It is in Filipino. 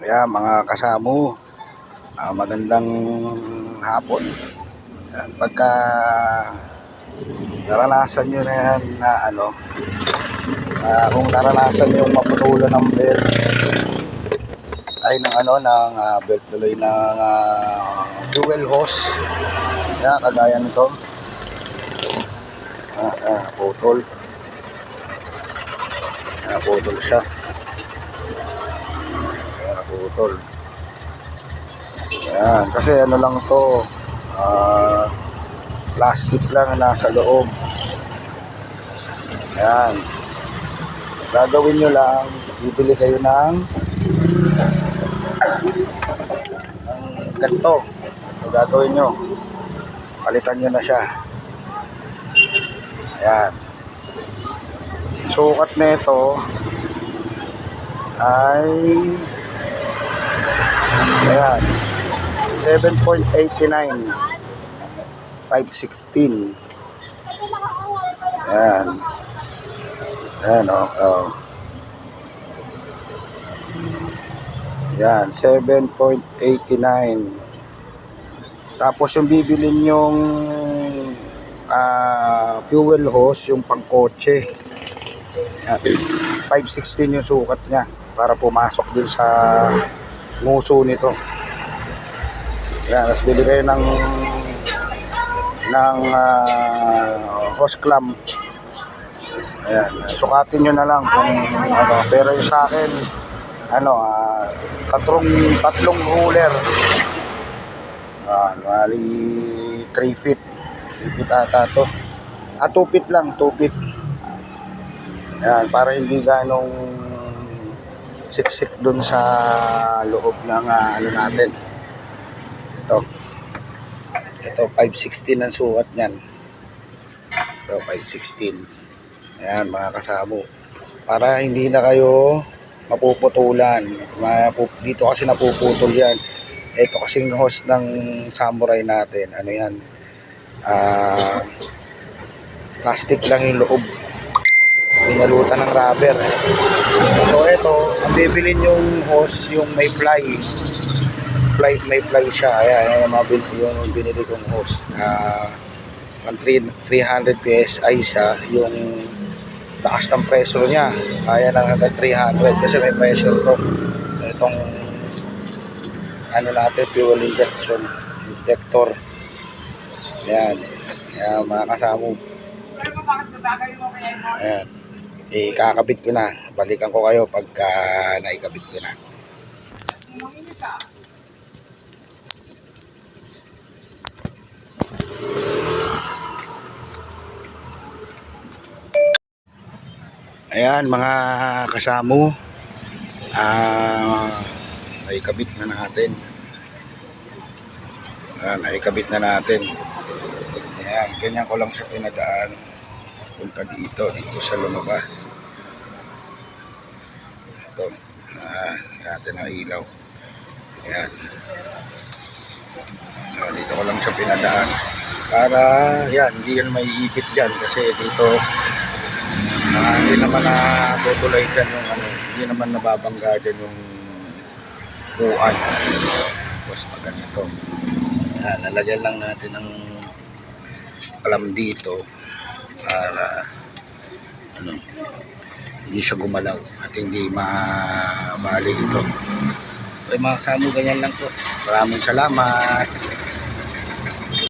Kaya mga kasamo, magandang hapon. Yan, pagka naranasan nyo na yan na kung naranasan nyo maputulan ng belt, ay ng belt tuloy ng fuel hose. Yan, kagaya nito. Naputol. Naputol siya. Naputol. Yan, kasi lang to, plastic lang na nasa loob. Yan. Gagawin nyo lang, bibili kayo ng ganito. Ito gagawin nyo, palitan nyo na siya. Ayan. Sukat nito ay ayan, 7.89 516. Ayan. Ayan Ayan, 7.89. Tapos yung bibilin yung fuel hose, yung pangkotse. Ayan, 516 yung sukat niya para pumasok dun sa nguso nito. Ayan, tapos bili kayo ng hose clamp. Ayan, sukatin nyo na lang kung pero yung sa akin tatlong ruler. Mali 3 feet. 3 feet ata to. 2 feet lang, 2 feet. Ayan, para hindi ganong siksik dun sa loob ng natin. Ito 516 ang sukat niyan. Ito 516. Ayan mga kasamo. Para hindi na kayo mapuputulan. Dito kasi napuputol yan. Ito kasing hose ng samurai natin. Ano yan? Plastic lang yung loob. Pinalutan ng rubber. So ito, ang bibilin yung hose, yung may fly. May fly siya. Ayan, yung binili kong hose. 300 PSI siya. Yung taas ng pressure niya. Kaya lang hanggang 300 kasi may pressure to. Itong natin, fuel injector. Ayan. Ayan mga kasamo. Ayan. Ikakabit ko na. Balikan ko kayo pagka naikabit ko na. Ayan mga kasamo, naikabit na natin. Naikabit na natin. Ayan, ganyan ko lang siya pinadaan. Punta dito sa lumabas. Ito, natin ang ilaw. Ayan. Dito ko lang siya pinadaan. Para, yan, hindi yan may ipit dyan. Kasi dito, hindi naman natutulay dyan yung hindi naman nababangga dyan yung kuhan. Tapos pag ganito, lalagyan lang natin ng alam dito para hindi siya gumalaw at hindi mabalik ito. So mga kasamo, ganyan lang po. Maraming salamat.